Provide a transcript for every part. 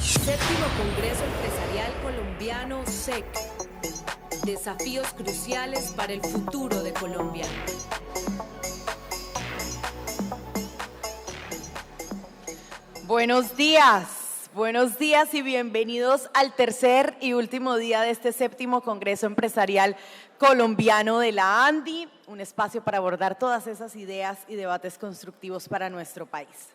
Séptimo Congreso Empresarial Colombiano SEC. Desafíos cruciales para el futuro de Colombia. Buenos días y bienvenidos al tercer y último día de este séptimo Congreso Empresarial Colombiano de la ANDI, un espacio para abordar todas esas ideas y debates constructivos para nuestro país.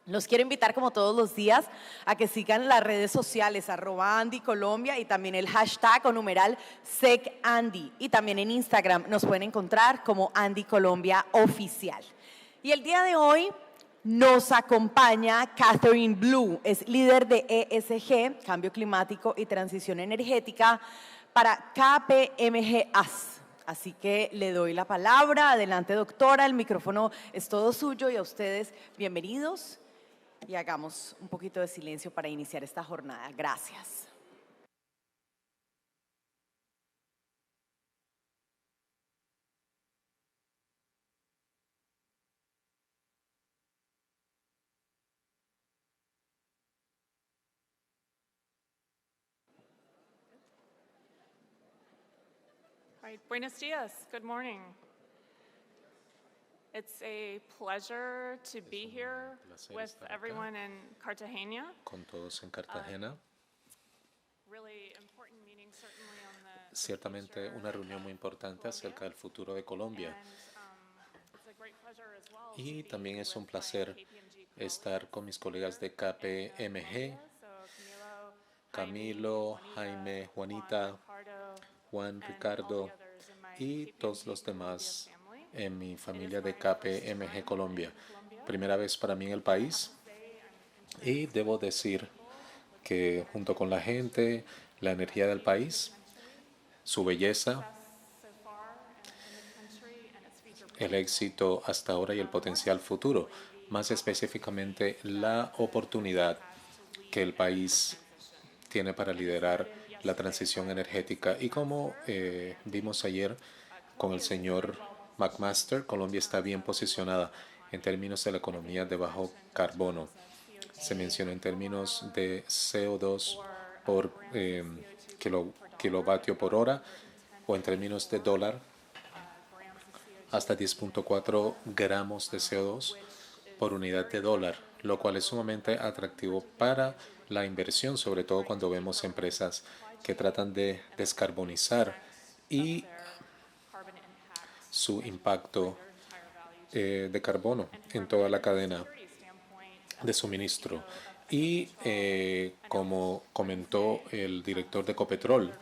Los quiero invitar, como todos los días, a que sigan las redes sociales @AndiColombia y también el hashtag o numeral SecAndi. Y también en Instagram nos pueden encontrar como Andi Colombia Oficial. Y el día de hoy nos acompaña Catherine Blue, es líder de ESG, Cambio Climático y Transición Energética, para KPMG AS. Así que le doy la palabra. Adelante, doctora, el micrófono es todo suyo y a ustedes bienvenidos. Y hagamos un poquito de silencio para iniciar esta jornada. Gracias. All right, buenos dias, good morning. It's a pleasure to be here with everyone in Cartagena. Con todos en Cartagena. Really important meeting, certainly on the Ciertamente una reunión muy importante acerca del futuro de Colombia. it's a great pleasure as well Y to be también es un with my placer KPMG estar con mis colegas de KPMG, So Camilo, Jaime, Juanita, Juan, Ricardo y todos los demás en mi familia de KPMG Colombia. Primera vez para mí en el país y debo decir que junto con la gente, la energía del país, su belleza, el éxito hasta ahora y el potencial futuro, más específicamente la oportunidad que el país tiene para liderar la transición energética. Y como vimos ayer con el señor McMaster, Colombia está bien posicionada en términos de la economía de bajo carbono. Se mencionó en términos de CO2 por kilovatio por hora o en términos de dólar hasta 10.4 gramos de CO2 por unidad de dólar, lo cual es sumamente atractivo para la inversión, sobre todo cuando vemos empresas que tratan de descarbonizar y su impacto de carbono en toda la cadena de suministro. Y como comentó el director de Ecopetrol,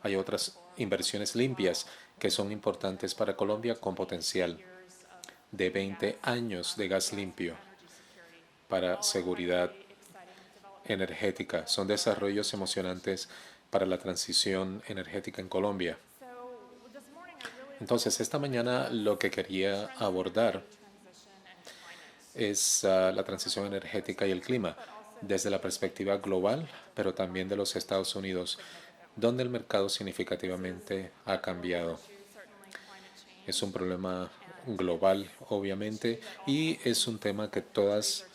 hay otras inversiones limpias que son importantes para Colombia con potencial de 20 años de gas limpio para seguridad energética. Son desarrollos emocionantes para la transición energética en Colombia. Entonces, esta mañana lo que quería abordar es la transición energética y el clima desde la perspectiva global, pero también de los Estados Unidos, donde el mercado significativamente ha cambiado. Es un problema global, obviamente, y es un tema que todas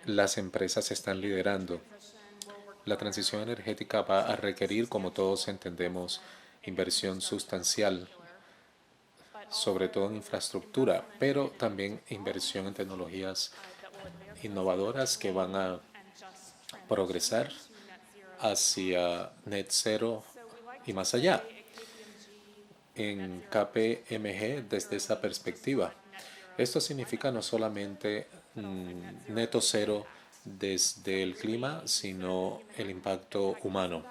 las empresas están liderando. La transición energética va a requerir, como todos entendemos, inversión sustancial, sobre todo en infraestructura, pero también inversión en tecnologías innovadoras que van a progresar hacia net zero y más allá. En KPMG, desde esa perspectiva, esto significa no solamente neto cero desde el clima, sino el impacto humano.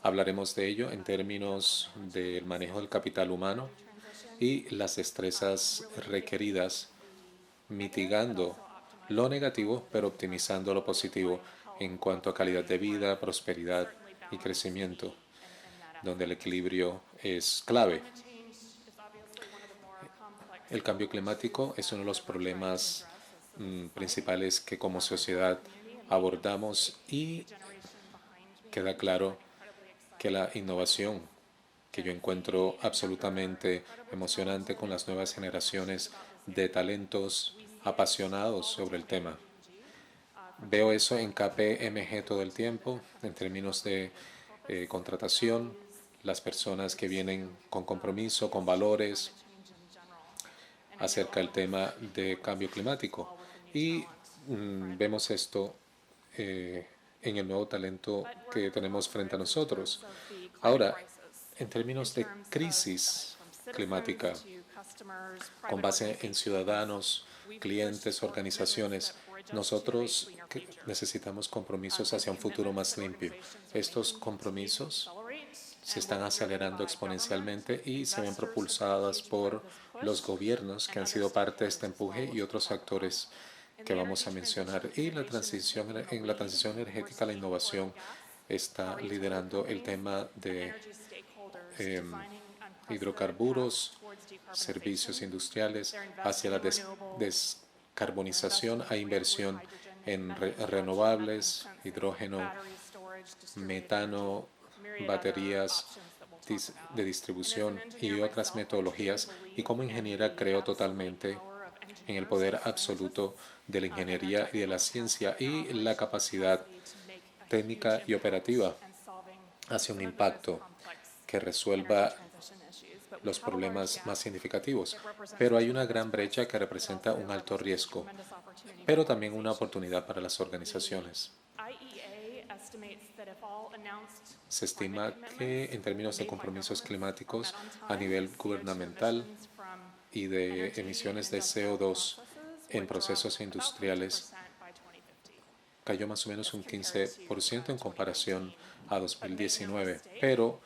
Hablaremos de ello en términos del manejo del capital humano y las destrezas requeridas, mitigando lo negativo, pero optimizando lo positivo en cuanto a calidad de vida, prosperidad y crecimiento, donde el equilibrio es clave. El cambio climático es uno de los problemas principales que como sociedad abordamos y queda claro que la innovación, que yo encuentro absolutamente emocionante con las nuevas generaciones de talentos apasionados sobre el tema, Veo eso en KPMG todo el tiempo, en términos de contratación, las personas que vienen con compromiso, con valores acerca del tema de cambio climático. Y vemos esto en el nuevo talento que tenemos frente a nosotros. Ahora, en términos de crisis climática, con base en ciudadanos, clientes, organizaciones, nosotros necesitamos compromisos hacia un futuro más limpio. Estos compromisos se están acelerando exponencialmente y se ven propulsadas por los gobiernos que han sido parte de este empuje y otros actores que vamos a mencionar. Y en la transición energética, la innovación está liderando el tema de hidrocarburos, servicios industriales, hacia la descarbonización. Hay inversión en renovables, hidrógeno, metano, baterías de distribución y otras metodologías. Y como ingeniera creo totalmente en el poder absoluto de la ingeniería y de la ciencia y la capacidad técnica y operativa hacia un impacto que resuelva los problemas más significativos. Pero hay una gran brecha que representa un alto riesgo, pero también una oportunidad para las organizaciones. Se estima que en términos de compromisos climáticos a nivel gubernamental y de emisiones de CO2 en procesos industriales cayó más o menos un 15% en comparación a 2019, pero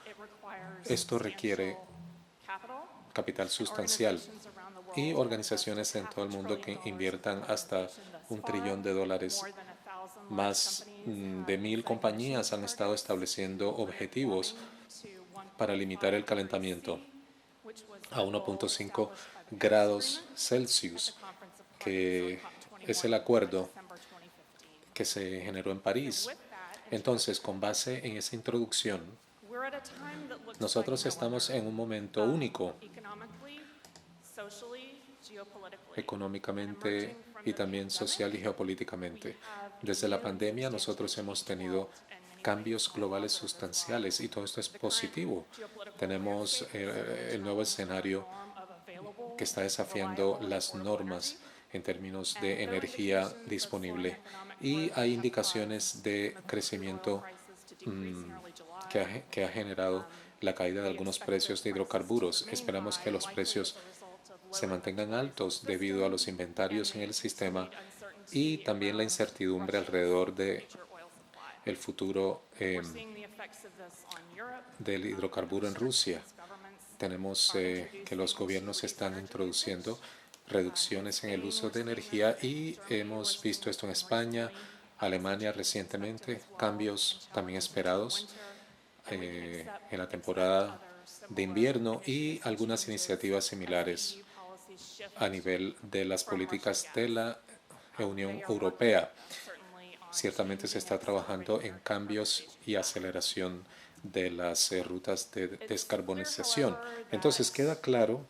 esto requiere capital sustancial y organizaciones en todo el mundo que inviertan hasta $1 trillón. Más de 1.000 compañías han estado estableciendo objetivos para limitar el calentamiento a 1.5 grados Celsius, que es el acuerdo que se generó en París. Entonces, con base en esa introducción, nosotros estamos en un momento único económicamente y también social y geopolíticamente. Desde la pandemia nosotros hemos tenido cambios globales sustanciales y todo esto es positivo. Tenemos el nuevo escenario que está desafiando las normas en términos de energía disponible y hay indicaciones de crecimiento que ha generado la caída de algunos precios de hidrocarburos. Esperamos que los precios se mantengan altos debido a los inventarios en el sistema y también la incertidumbre alrededor de el futuro del hidrocarburo en Rusia. Tenemos que los gobiernos están introduciendo reducciones en el uso de energía y hemos visto esto en España, Alemania recientemente, cambios también esperados en la temporada de invierno y algunas iniciativas similares a nivel de las políticas de la Unión Europea. Ciertamente se está trabajando en cambios y aceleración de las rutas de descarbonización. Entonces queda claro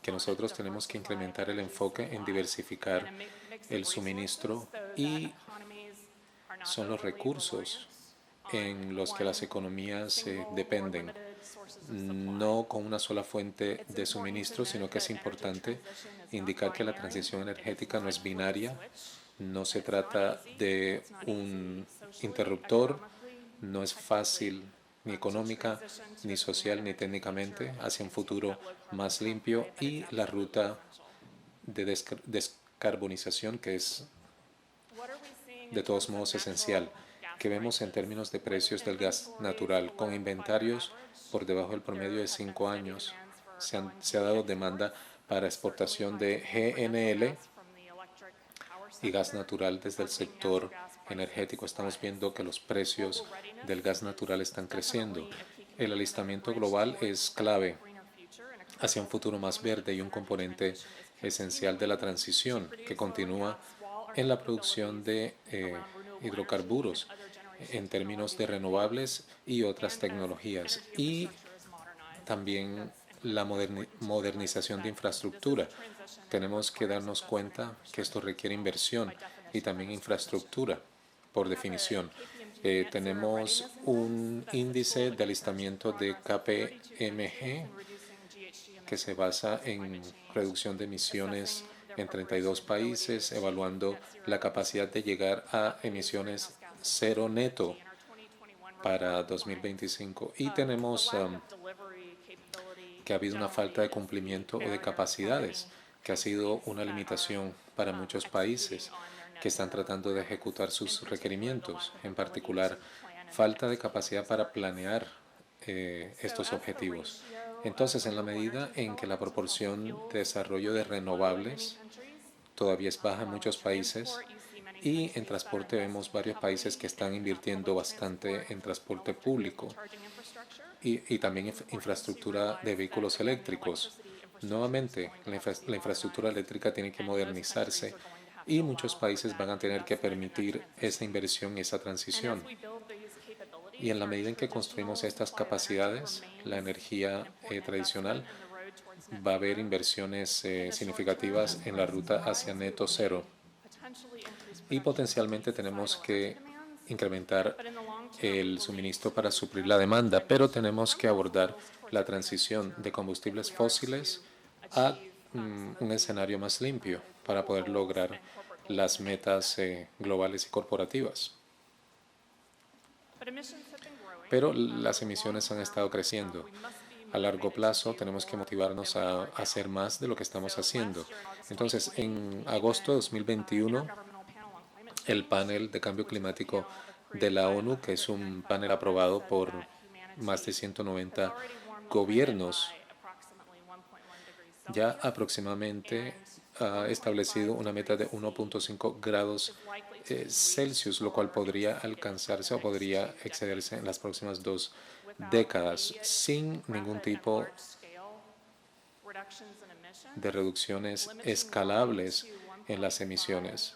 que nosotros tenemos que incrementar el enfoque en diversificar el suministro y son los recursos en los que las economías dependen, no con una sola fuente de suministro, sino que es importante indicar que la transición energética no es binaria, no se trata de un interruptor, no es fácil ni económica, ni social, ni técnicamente, hacia un futuro más limpio y la ruta de descarbonización que es de todos modos esencial, que vemos en términos de precios del gas natural, con inventarios por debajo del promedio de 5 años. Se ha dado demanda para exportación de GNL y gas natural desde el sector energético. Estamos viendo que los precios del gas natural están creciendo. El alistamiento global es clave hacia un futuro más verde y un componente esencial de la transición que continúa en la producción de hidrocarburos en términos de renovables y otras tecnologías y también la modernización de infraestructura. Tenemos que darnos cuenta que esto requiere inversión y también infraestructura, por definición. Tenemos un índice de alistamiento de KPMG que se basa en reducción de emisiones en 32 países, evaluando la capacidad de llegar a emisiones cero neto para 2025. Y tenemos que ha habido una falta de cumplimiento o de capacidades, que ha sido una limitación para muchos países que están tratando de ejecutar sus requerimientos, en particular falta de capacidad para planear estos objetivos. Entonces, en la medida en que la proporción de desarrollo de renovables todavía es baja en muchos países, y en transporte vemos varios países que están invirtiendo bastante en transporte público y también infraestructura de vehículos eléctricos. Nuevamente, la infraestructura eléctrica tiene que modernizarse y muchos países van a tener que permitir esa inversión y esa transición. Y en la medida en que construimos estas capacidades, la energía tradicional, va a haber inversiones significativas en la ruta hacia neto cero. Y potencialmente tenemos que incrementar el suministro para suplir la demanda, pero tenemos que abordar la transición de combustibles fósiles a un escenario más limpio para poder lograr las metas globales y corporativas. Pero las emisiones han estado creciendo. A largo plazo tenemos que motivarnos a hacer más de lo que estamos haciendo. Entonces, en agosto de 2021, el panel de cambio climático de la ONU, que es un panel aprobado por más de 190 gobiernos, ya aproximadamente ha establecido una meta de 1.5 grados Celsius, lo cual podría alcanzarse o podría excederse en las próximas 2 décadas sin ningún tipo de reducciones escalables en las emisiones.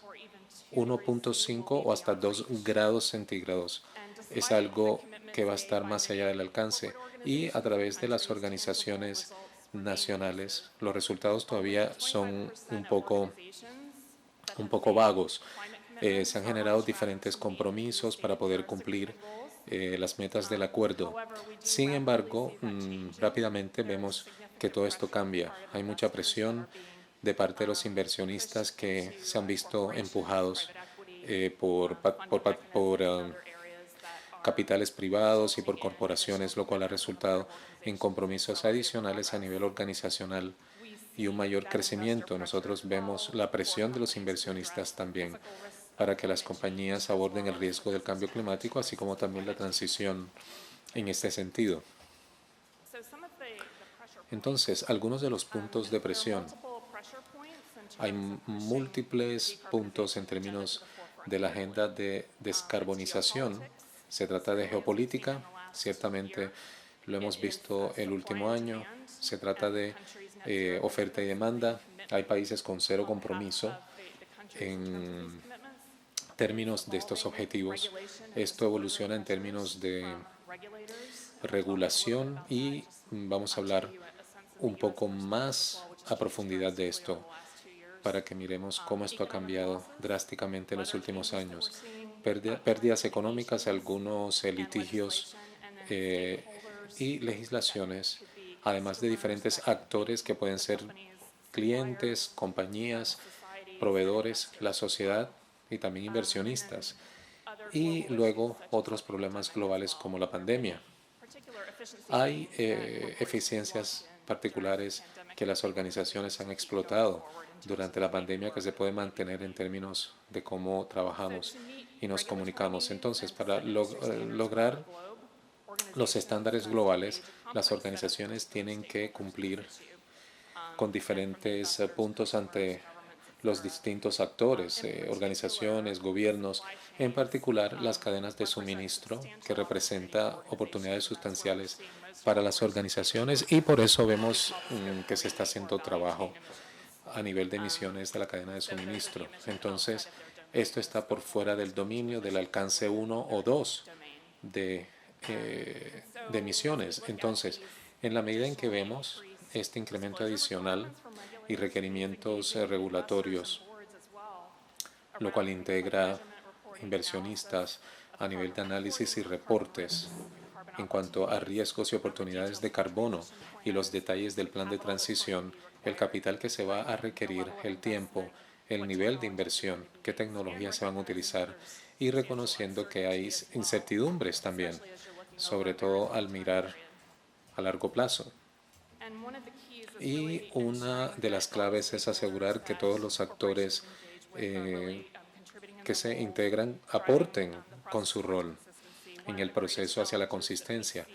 1.5 o hasta 2 grados centígrados es algo que va a estar más allá del alcance, y a través de las organizaciones nacionales los resultados todavía son un poco vagos. Se han generado diferentes compromisos para poder cumplir las metas del acuerdo. Sin embargo, rápidamente vemos que todo esto cambia. Hay mucha presión de parte de los inversionistas que se han visto empujados por capitales privados y por corporaciones, lo cual ha resultado en compromisos adicionales a nivel organizacional y un mayor crecimiento. Nosotros vemos la presión de los inversionistas también para que las compañías aborden el riesgo del cambio climático, así como también la transición en este sentido. Entonces, algunos de los puntos de presión. Hay múltiples puntos en términos de la agenda de descarbonización. Se trata de geopolítica, ciertamente lo hemos visto el último año. Se trata de oferta y demanda. Hay países con cero compromiso en términos de estos objetivos. Esto evoluciona en términos de regulación y vamos a hablar un poco más a profundidad de esto para que miremos cómo esto ha cambiado drásticamente en los últimos años. Pérdidas económicas, algunos litigios y legislaciones, además de diferentes actores que pueden ser clientes, compañías, proveedores, la sociedad y también inversionistas. Y luego otros problemas globales como la pandemia. Hay eficiencias particulares que las organizaciones han explotado durante la pandemia que se puede mantener en términos de cómo trabajamos y nos comunicamos. Entonces, para lograr los estándares globales, las organizaciones tienen que cumplir con diferentes puntos ante los distintos actores, organizaciones, gobiernos, en particular las cadenas de suministro, que representa oportunidades sustanciales para las organizaciones, y por eso vemos que se está haciendo trabajo a nivel de emisiones de la cadena de suministro. Entonces, esto está por fuera del dominio del alcance 1 o 2 de emisiones. Entonces, en la medida en que vemos este incremento adicional y requerimientos regulatorios lo cual integra inversionistas a nivel de análisis y reportes en cuanto a riesgos y oportunidades de carbono y los detalles del plan de transición, el capital que se va a requerir, el tiempo, el nivel de inversión, qué tecnologías se van a utilizar y reconociendo que hay incertidumbres también, sobre todo al mirar a largo plazo. Y una de las claves es asegurar que todos los actores que se integran aporten con su rol en el proceso hacia la consistencia.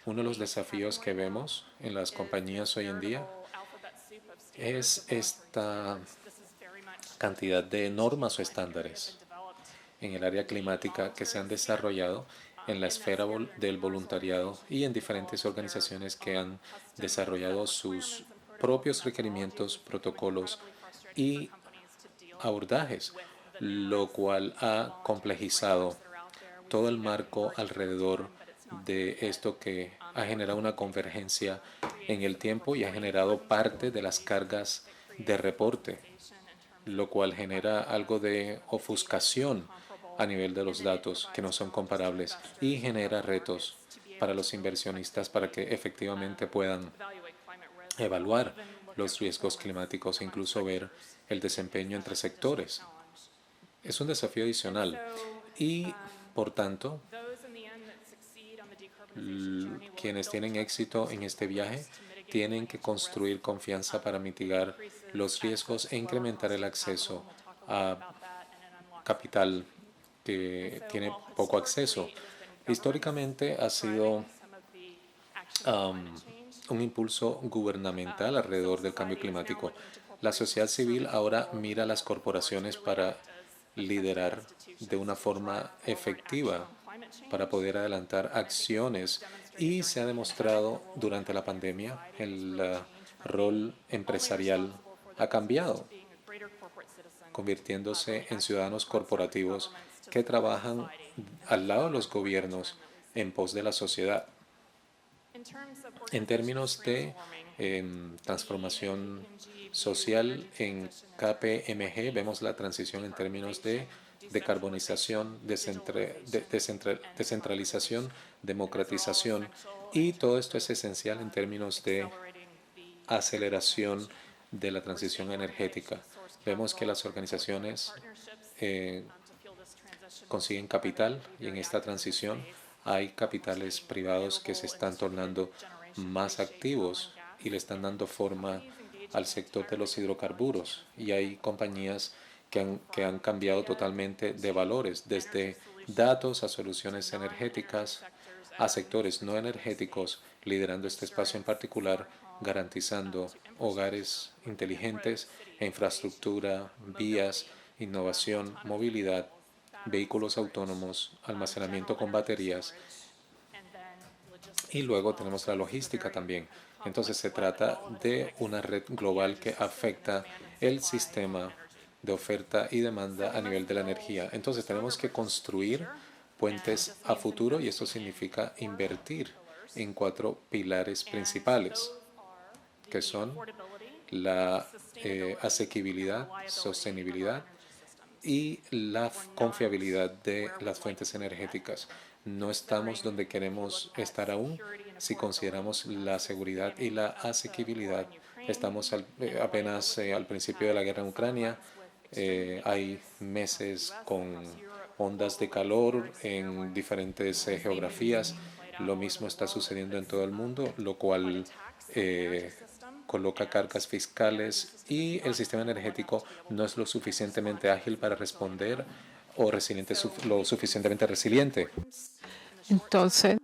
Uno de los desafíos que vemos en las compañías hoy en día es esta cantidad de normas o estándares en el área climática que se han desarrollado en la esfera del voluntariado y en diferentes organizaciones que han desarrollado sus propios requerimientos, protocolos y abordajes, lo cual ha complejizado todo el marco alrededor de esto que ha generado una convergencia en el tiempo y ha generado parte de las cargas de reporte, lo cual genera algo de ofuscación a nivel de los datos que no son comparables y genera retos para los inversionistas para que efectivamente puedan evaluar los riesgos climáticos e incluso ver el desempeño entre sectores. Es un desafío adicional y, por tanto, quienes tienen éxito en este viaje tienen que construir confianza para mitigar los riesgos e incrementar el acceso a capital que tiene poco acceso. Históricamente ha sido un impulso gubernamental alrededor del cambio climático. La sociedad civil ahora mira a las corporaciones para liderar de una forma efectiva para poder adelantar acciones y se ha demostrado durante la pandemia el rol empresarial ha cambiado, convirtiéndose en ciudadanos corporativos que trabajan al lado de los gobiernos en pos de la sociedad. En términos de transformación social en KPMG, vemos la transición en términos de decarbonización, descentralización, democratización, y todo esto es esencial en términos de aceleración de la transición energética. Vemos que las organizaciones consiguen capital y en esta transición hay capitales privados que se están tornando más activos y le están dando forma al sector de los hidrocarburos y hay compañías que han cambiado totalmente de valores, desde datos a soluciones energéticas, a sectores no energéticos, liderando este espacio en particular, garantizando hogares inteligentes e infraestructura, vías, innovación, movilidad, vehículos autónomos, almacenamiento con baterías y luego tenemos la logística también. Entonces se trata de una red global que afecta el sistema de oferta y demanda a nivel de la energía. Entonces tenemos que construir puentes a futuro y esto significa invertir en 4 pilares principales, que son la asequibilidad, sostenibilidad y la confiabilidad de las fuentes energéticas. No estamos donde queremos estar aún si consideramos la seguridad y la asequibilidad. Estamos apenas al principio de la guerra en Ucrania. Hay meses con ondas de calor en diferentes geografías. Lo mismo está sucediendo en todo el mundo, lo cual coloca cargas fiscales y el sistema energético no es lo suficientemente ágil para responder o lo suficientemente resiliente. Entonces,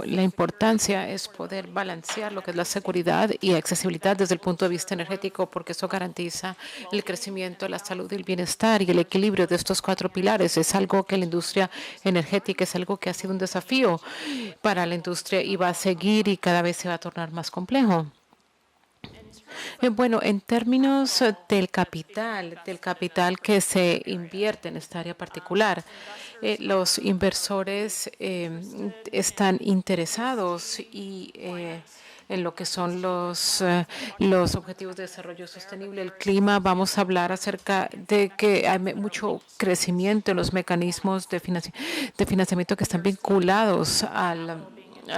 la importancia es poder balancear lo que es la seguridad y accesibilidad desde el punto de vista energético, porque eso garantiza el crecimiento, la salud y el bienestar y el equilibrio de estos 4 pilares. Es algo que la industria energética es algo que ha sido un desafío para la industria y va a seguir y cada vez se va a tornar más complejo. Bueno, en términos del capital que se invierte en esta área particular, los inversores están interesados y en lo que son los objetivos de desarrollo sostenible, el clima. Vamos a hablar acerca de que hay mucho crecimiento en los mecanismos de financiamiento que están vinculados al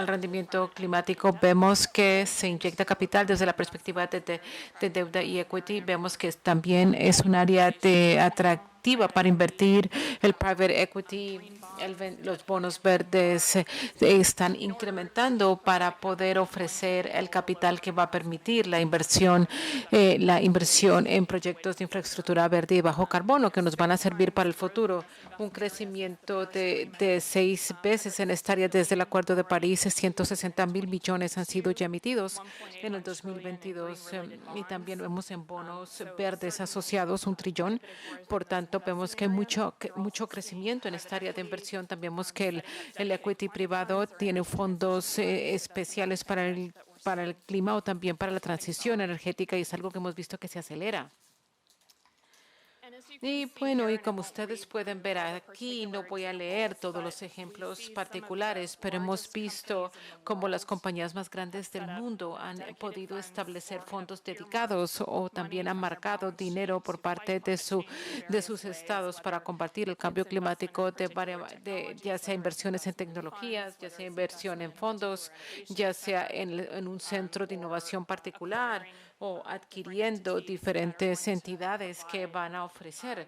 rendimiento climático. Vemos que se inyecta capital desde la perspectiva de deuda y equity. Vemos que también es un área atractiva para invertir. El private equity, los bonos verdes están incrementando para poder ofrecer el capital que va a permitir la inversión en proyectos de infraestructura verde y bajo carbono que nos van a servir para el futuro. Un crecimiento de 6 veces en esta área desde el Acuerdo de París. 160.000 millones han sido ya emitidos en el 2022 y también vemos en bonos verdes asociados 1 trillón. Por tanto, vemos que hay mucho crecimiento en esta área de inversión. También vemos que el equity privado tiene fondos especiales para el clima o también para la transición energética y es algo que hemos visto que se acelera. Y bueno, y como ustedes pueden ver aquí, no voy a leer todos los ejemplos particulares, pero hemos visto cómo las compañías más grandes del mundo han podido establecer fondos dedicados o también han marcado dinero por parte de sus estados para combatir el cambio climático, ya sea inversiones en tecnologías, ya sea inversión en fondos, ya sea en un centro de innovación particular o adquiriendo diferentes entidades que van a ofrecer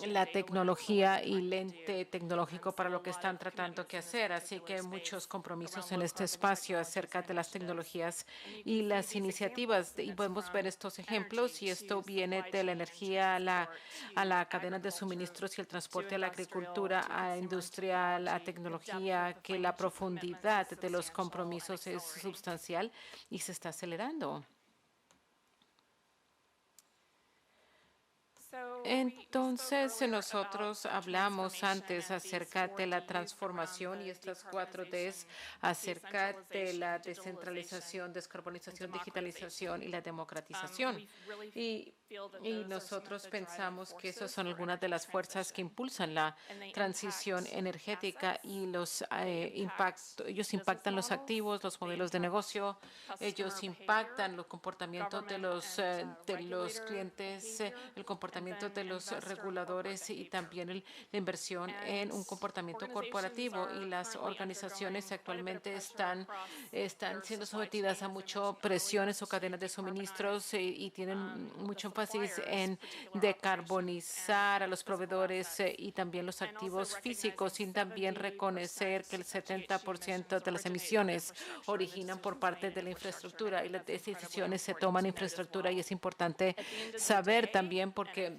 la tecnología y lente tecnológico para lo que están tratando de hacer. Así que hay muchos compromisos en este espacio acerca de las tecnologías y las iniciativas. Y podemos ver estos ejemplos y esto viene de la energía a la cadena de suministros y el transporte a la agricultura, a industria, a la tecnología, que la profundidad de los compromisos es sustancial y se está acelerando. Entonces, nosotros hablamos antes acerca de la transformación y estas 4Ds, acerca de la descentralización, descarbonización, digitalización y la democratización. Y nosotros pensamos que esas son algunas de las fuerzas que impulsan la transición energética y ellos impactan los activos, los modelos de negocio, ellos impactan los comportamientos de los clientes, el comportamiento de los reguladores y también la inversión en un comportamiento corporativo. Y las organizaciones actualmente están siendo sometidas a muchas presiones o cadenas de suministros y tienen mucho énfasis en decarbonizar a los proveedores y también los activos físicos, sin también reconocer que el 70% de las emisiones originan por parte de la infraestructura y las decisiones se toman en infraestructura. Y es importante saber también porque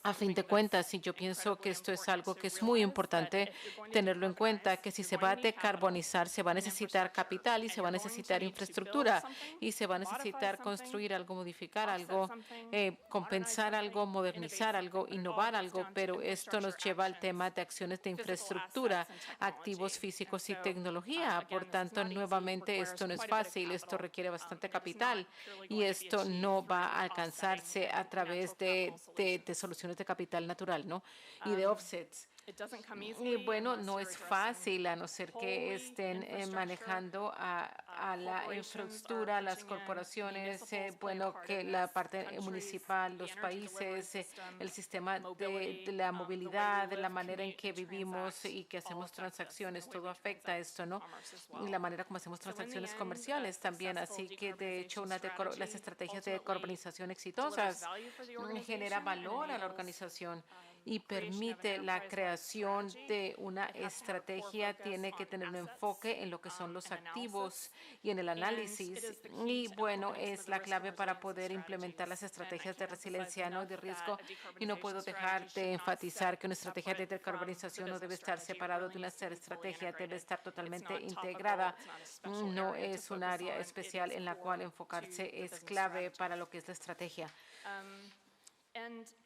a fin de cuentas, y yo pienso que esto es algo que es muy importante tenerlo en cuenta, que si se va a decarbonizar, se va a necesitar capital y se va a necesitar infraestructura y se va a necesitar construir algo, modificar algo, compensar algo, modernizar algo, innovar algo, pero esto nos lleva al tema de acciones de infraestructura, activos físicos y tecnología. Por tanto, nuevamente, esto no es fácil, esto requiere bastante capital y esto no va a alcanzarse a través de soluciones de capital natural, ¿no? Y de offsets. Y bueno, no es fácil a no ser que estén manejando a la infraestructura, las corporaciones, bueno, que la parte municipal, los países, el sistema de la movilidad, la manera en que vivimos y que hacemos transacciones, todo afecta a esto, ¿no? Y la manera como hacemos transacciones comerciales también. Así que, de hecho, las estrategias de decarbonización exitosas genera valor a la organización y permite la creación de una estrategia. Tiene que tener un enfoque en lo que son los activos y en el análisis. Y bueno, es la clave para poder implementar las estrategias de resiliencia, no de riesgo. Y no puedo dejar de enfatizar que una estrategia de decarbonización no debe estar separada de una estrategia, debe estar totalmente integrada. No es un área especial en la cual enfocarse es clave para lo que es la estrategia.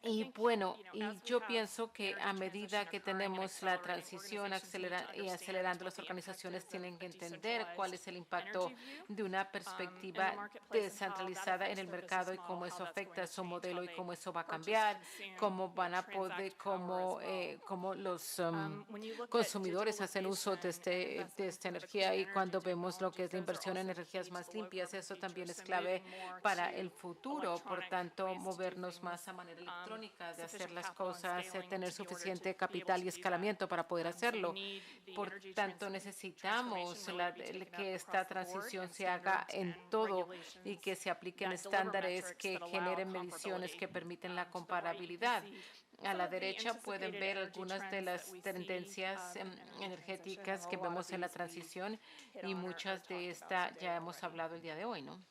Y bueno, y yo pienso que a medida que tenemos la transición acelerando, las organizaciones tienen que entender cuál es el impacto de una perspectiva descentralizada en el mercado y cómo eso afecta a su modelo y cómo eso va a cambiar, cómo van a poder, cómo los consumidores hacen uso de esta energía. Y cuando vemos lo que es la inversión en energías más limpias, eso también es clave para el futuro. Por tanto, movernos más a manera electrónica de hacer las cosas, tener suficiente capital y escalamiento para poder hacerlo. Por tanto, necesitamos que esta transición se haga en todo y que se apliquen estándares que generen mediciones que permiten la comparabilidad. A la derecha pueden ver algunas de las tendencias energéticas que vemos en la transición y muchas de estas ya hemos hablado el día de hoy, ¿no?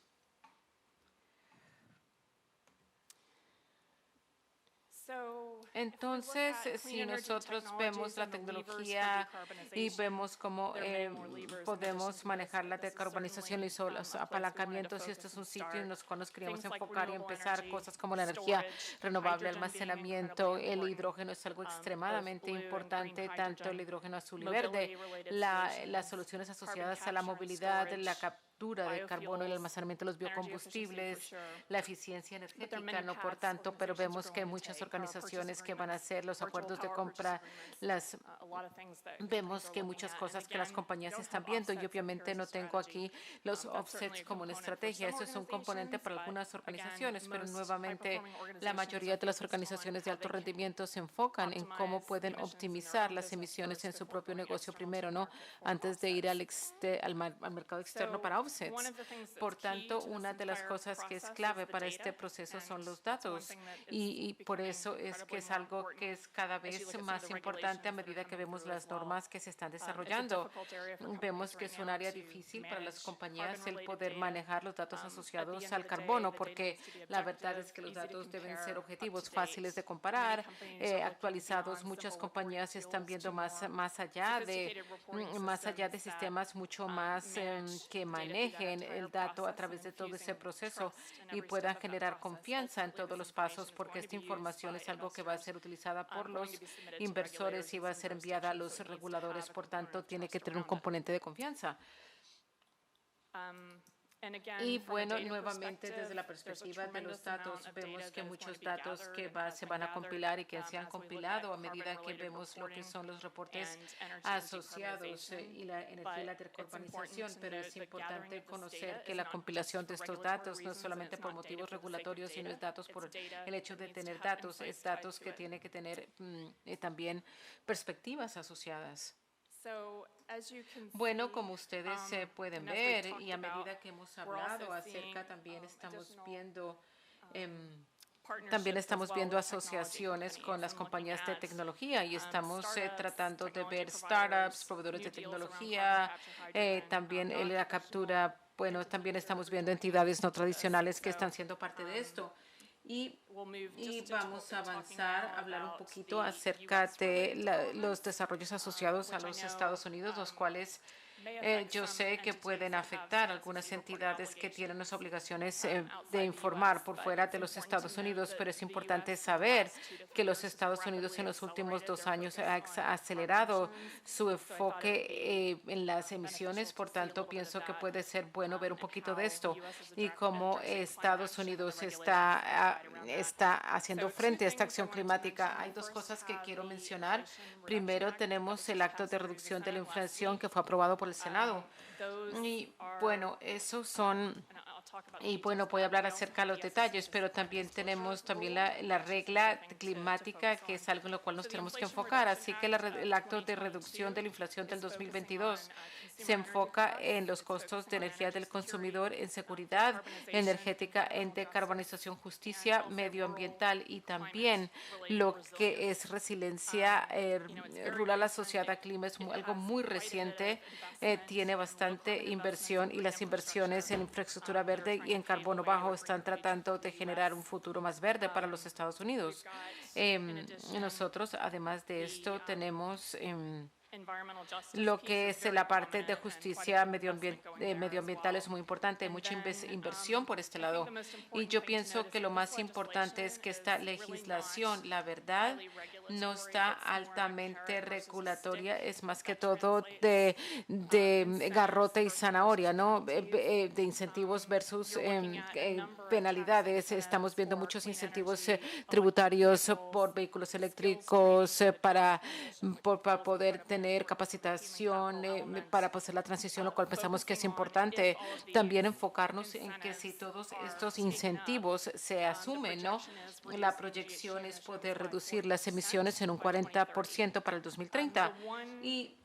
Entonces, si nosotros vemos la tecnología y vemos cómo podemos manejar la decarbonización y los apalancamientos, y este es un sitio en el cual nos queríamos enfocar y empezar cosas como la energía renovable, almacenamiento, el hidrógeno es algo extremadamente importante, tanto el hidrógeno azul y verde, las soluciones asociadas a la movilidad, la captura de carbono, el almacenamiento de los biocombustibles, la eficiencia energética, no por tanto, pero vemos que hay muchas organizaciones que van a hacer los acuerdos de compra, vemos que muchas cosas que las compañías están viendo y obviamente no tengo aquí los offsets como una estrategia. Eso es un componente para algunas organizaciones, pero nuevamente la mayoría de las organizaciones de alto rendimiento se enfocan en cómo pueden optimizar las emisiones en su propio negocio primero, ¿no? Antes de ir al mercado externo para offsets. Por tanto, una de las cosas que es clave para este proceso son los datos y por eso es que es algo que es cada vez más importante a medida que vemos las normas que se están desarrollando. Vemos que es un área difícil para las compañías el poder manejar los datos asociados al carbono, porque la verdad es que los datos deben ser objetivos, fáciles de comparar, actualizados. Muchas compañías están viendo más allá de sistemas mucho más que manejen el dato a través de todo ese proceso y puedan generar confianza en todos los pasos, porque esta información es algo que va a ser utilizada por los inversores y va a ser enviada a los reguladores. Por tanto, tiene que tener un componente de confianza. Y bueno, nuevamente desde la perspectiva de los datos, vemos que muchos datos que se van a compilar y que se han compilado a medida que vemos lo que son los reportes asociados y la energía y la decarbonización, pero es importante conocer que la compilación de estos datos no es solamente por motivos regulatorios, sino es datos por el hecho de tener datos, es datos que tiene que tener también perspectivas asociadas. Bueno, como ustedes pueden ver, y a medida que hemos hablado acerca, también estamos viendo asociaciones con las compañías de tecnología y estamos tratando de ver startups, proveedores de tecnología, también la captura. Bueno, también estamos viendo entidades no tradicionales que están siendo parte de esto. Y vamos a avanzar, a hablar un poquito acerca de los desarrollos asociados a los Estados Unidos, los cuales yo sé que pueden afectar a algunas entidades que tienen las obligaciones de informar por fuera de los Estados Unidos, pero es importante saber que los Estados Unidos en los últimos 2 años ha acelerado su enfoque en las emisiones. Por tanto, pienso que puede ser bueno ver un poquito de esto y cómo Estados Unidos está haciendo frente a esta acción climática. Hay 2 cosas que quiero mencionar. Primero, tenemos el acto de reducción de la inflación que fue aprobado por el Senado. Y bueno, esos son, y bueno, voy a hablar acerca de los detalles, pero también tenemos la regla climática, que es algo en lo cual nos tenemos que enfocar. Así que el acto de reducción de la inflación del 2022 se enfoca en los costos de energía del consumidor, en seguridad energética, en decarbonización, justicia medioambiental y también lo que es resiliencia rural asociada a clima. Es algo muy reciente, tiene bastante inversión y las inversiones en infraestructura verde y en carbono bajo están tratando de generar un futuro más verde para los Estados Unidos. Nosotros, además de esto, tenemos Lo que es la parte de justicia medioambiental es muy importante, hay mucha inversión por este lado. Y yo pienso que lo más importante es que esta legislación, la verdad, no está altamente regulatoria, es más que todo de garrote y zanahoria, ¿no? De incentivos versus penalidades. Estamos viendo muchos incentivos tributarios por vehículos eléctricos, para poder tener capacitación, para hacer la transición, lo cual pensamos que es importante. También enfocarnos en que si todos estos incentivos se asumen, ¿no? La proyección es poder reducir las emisiones en un 40% para el 2030. Y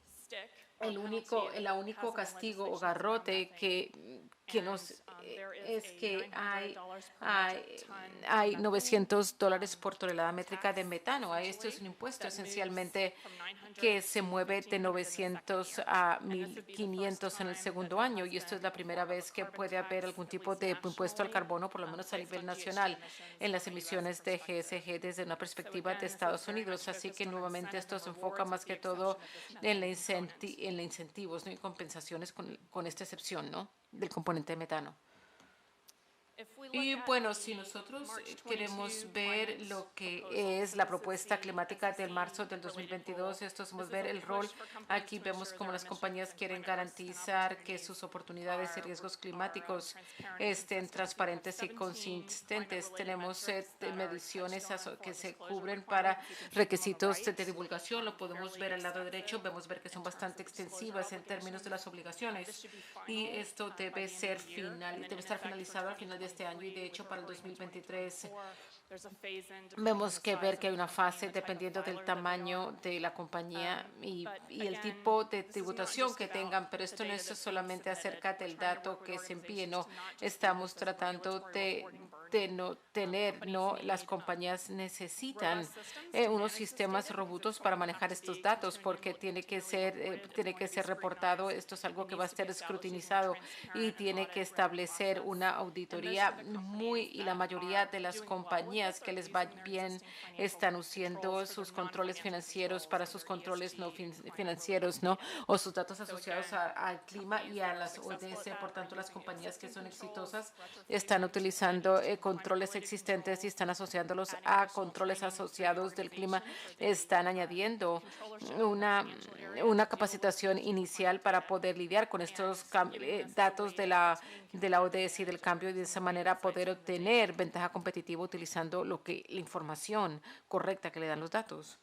el único castigo o garrote que es que hay $900 por tonelada métrica de metano. Esto es un impuesto esencialmente que se mueve de 900 a 1.500 en el segundo año, y esto es la primera vez que puede haber algún tipo de impuesto al carbono, por lo menos a nivel nacional, en las emisiones de GSG desde una perspectiva de Estados Unidos. Así que nuevamente esto se enfoca más que todo en la incentivos, ¿no? Y compensaciones con esta excepción, ¿no? Del componente de metano. Y bueno, si nosotros queremos ver lo que es la propuesta climática del marzo del 2022, esto es ver el rol. Aquí vemos cómo las compañías quieren garantizar que sus oportunidades y riesgos climáticos estén transparentes y consistentes. Tenemos mediciones que se cubren para requisitos de divulgación. Lo podemos ver al lado derecho. Vemos que son bastante extensivas en términos de las obligaciones. Y esto debe estar finalizado al final de este año, y de hecho para el 2023 vemos que hay una fase dependiendo del tamaño de la compañía y el tipo de tributación que tengan, pero esto no es solamente acerca del dato que se envíe, no estamos tratando de no tener, no, las compañías necesitan unos sistemas robustos para manejar estos datos, porque tiene que ser reportado. Esto es algo que va a ser escrutinizado y tiene que establecer una auditoría y la mayoría de las compañías que les va bien están usando sus controles financieros para sus controles no financieros, ¿no? O sus datos asociados al clima y a las ODS. Por tanto, las compañías que son exitosas están utilizando controles existentes y están asociándolos a controles asociados del clima. Están añadiendo una capacitación inicial para poder lidiar con estos datos de la ODS y del cambio, y de esa manera poder obtener ventaja competitiva utilizando la información correcta que le dan los datos.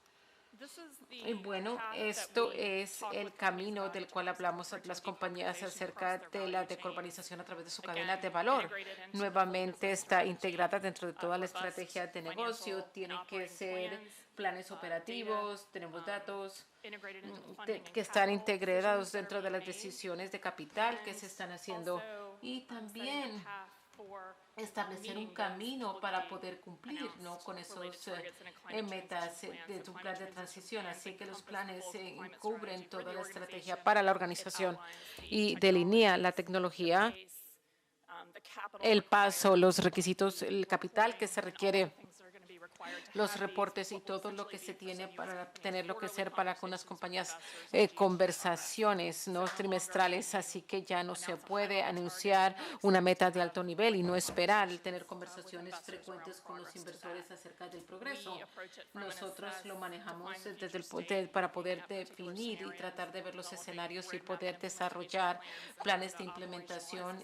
Y bueno, esto es el camino del cual hablamos a las compañías acerca de la decarbonización a través de su cadena de valor. Nuevamente está integrada dentro de toda la estrategia de negocio. Tienen que ser planes operativos, tenemos datos que están integrados dentro de las decisiones de capital que se están haciendo, y también establecer un camino para poder cumplir, ¿no?, con esos metas de un plan de transición. Así que los planes cubren toda la estrategia para la organización y delinea la tecnología, el paso, los requisitos, el capital que se requiere, los reportes y todo lo que se tiene para tener lo que ser para con las compañías, conversaciones no trimestrales. Así que ya no se puede anunciar una meta de alto nivel y no esperar tener conversaciones frecuentes con los inversores acerca del progreso. Nosotros lo manejamos para poder definir y tratar de ver los escenarios y poder desarrollar planes de implementación,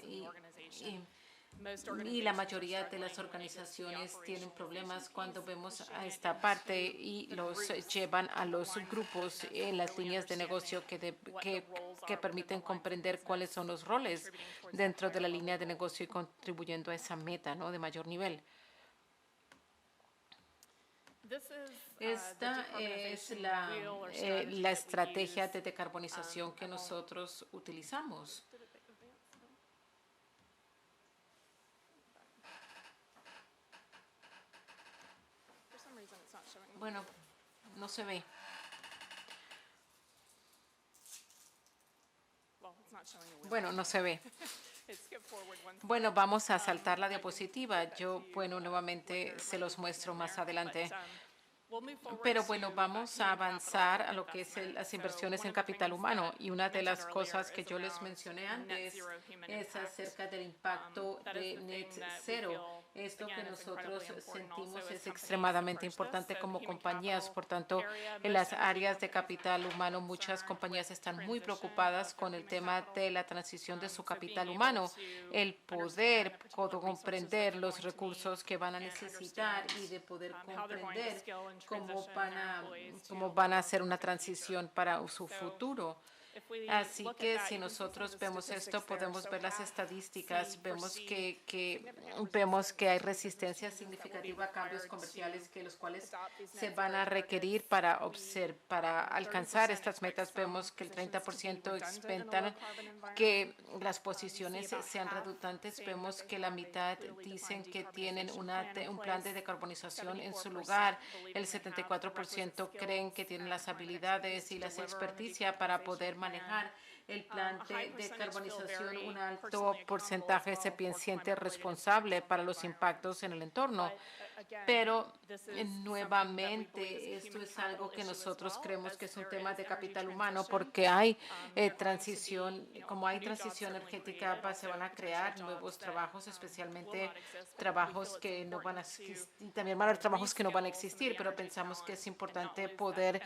y la mayoría de las organizaciones tienen problemas cuando vemos a esta parte y los llevan a los grupos en las líneas de negocio que permiten comprender cuáles son los roles dentro de la línea de negocio y contribuyendo a esa meta, ¿no?, de mayor nivel. Esta es la estrategia de decarbonización que nosotros utilizamos. Bueno, no se ve. Bueno, no se ve. Bueno, vamos a saltar la diapositiva. Yo, nuevamente se los muestro más adelante. Pero bueno, vamos a avanzar a lo que es las inversiones en capital humano. Y una de las cosas que yo les mencioné antes es acerca del impacto de Net Zero. Esto que nosotros sentimos es extremadamente importante como compañías. Por tanto, en las áreas de capital humano, muchas compañías están muy preocupadas con el tema de la transición de su capital humano, el poder comprender los recursos que van a necesitar y de poder comprender cómo van a hacer una transición para su futuro. Así que si nosotros vemos esto, podemos ver las estadísticas, vemos que hay resistencia significativa a cambios comerciales los cuales se van a requerir para alcanzar estas metas. Vemos que el 30% expectan que las posiciones sean redundantes. Vemos que la mitad dicen que tienen un plan de decarbonización en su lugar. El 74% creen que tienen las habilidades y la experticia para poder manejar el plan de decarbonización. Un alto porcentaje se siente responsable para los impactos en el entorno. Pero nuevamente esto es algo que nosotros creemos que es un tema de capital humano porque hay transición energética, se van a crear nuevos trabajos, especialmente trabajos que no van a existir, también van a haber trabajos que no van a existir, pero pensamos que es importante poder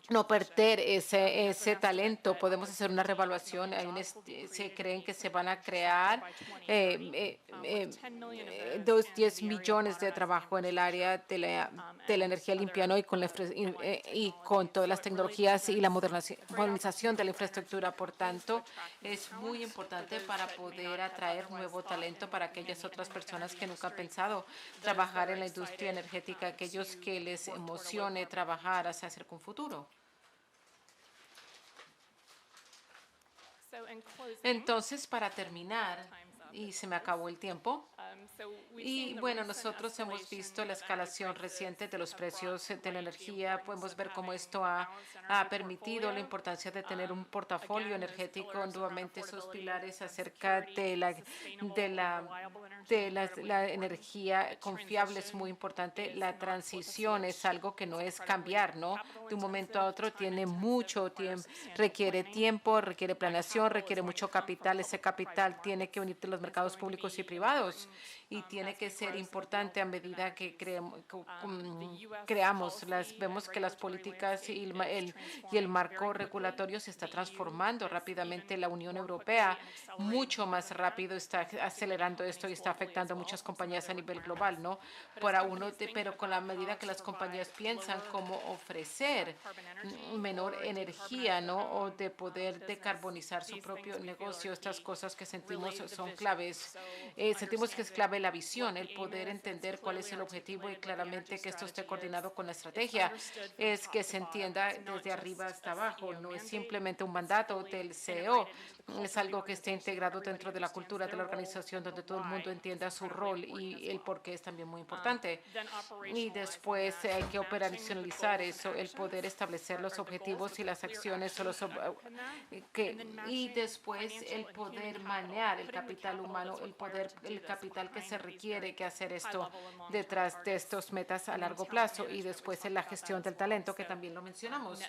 no perder ese talento. Podemos hacer una reevaluación. Se creen que se van a crear 10 millones de trabajo en el área de la energía limpia, ¿no? y con todas las tecnologías y la modernización de la infraestructura. Por tanto, es muy importante para poder atraer nuevo talento para aquellas otras personas que nunca han pensado trabajar en la industria energética, aquellos que les emocione trabajar hacia acerca un futuro. Entonces, para terminar, y se me acabó el tiempo. Y bueno, nosotros hemos visto la escalación reciente de los precios de la energía. Podemos ver cómo esto ha permitido la importancia de tener un portafolio energético. Nuevamente, esos pilares acerca de la energía confiable es muy importante. La transición es algo que no es cambiar, ¿no? De un momento a otro tiene mucho tiempo, requiere tiempo, requiere planeación, requiere mucho capital. Ese capital tiene que unir los mercados públicos y privados y tiene que ser importante a medida que vemos que las políticas y el marco regulatorio se está transformando rápidamente. La Unión Europea mucho más rápido está acelerando esto y está afectando a muchas compañías a nivel global, ¿no? Pero con la medida que las compañías piensan cómo ofrecer menor energía, ¿no? O de poder decarbonizar su propio negocio, estas cosas que sentimos son claves. Sentimos que es clave la visión, el poder entender cuál es el objetivo y claramente que esto esté coordinado con la estrategia. Es que se entienda desde arriba hasta abajo, no es simplemente un mandato del CEO, es algo que esté integrado dentro de la cultura de la organización donde todo el mundo entienda su rol y el por qué es también muy importante. Y después hay que operacionalizar eso, el poder establecer los objetivos y las acciones y después el poder manejar el capital humano, el capital que se requiere que hacer esto detrás de estos metas a largo plazo y después en la gestión del talento que también lo mencionamos.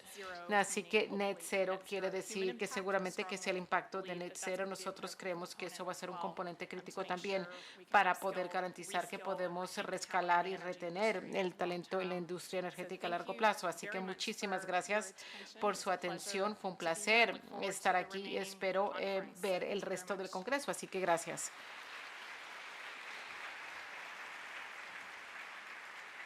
Así que Net Zero quiere decir que seguramente que sea el impacto de Net Zero. Nosotros creemos que eso va a ser un componente crítico también para poder garantizar que podemos rescalar y retener el talento en la industria energética a largo plazo. Así que muchísimas gracias por su atención. Fue un placer estar aquí y espero ver el resto del Congreso. Así que gracias.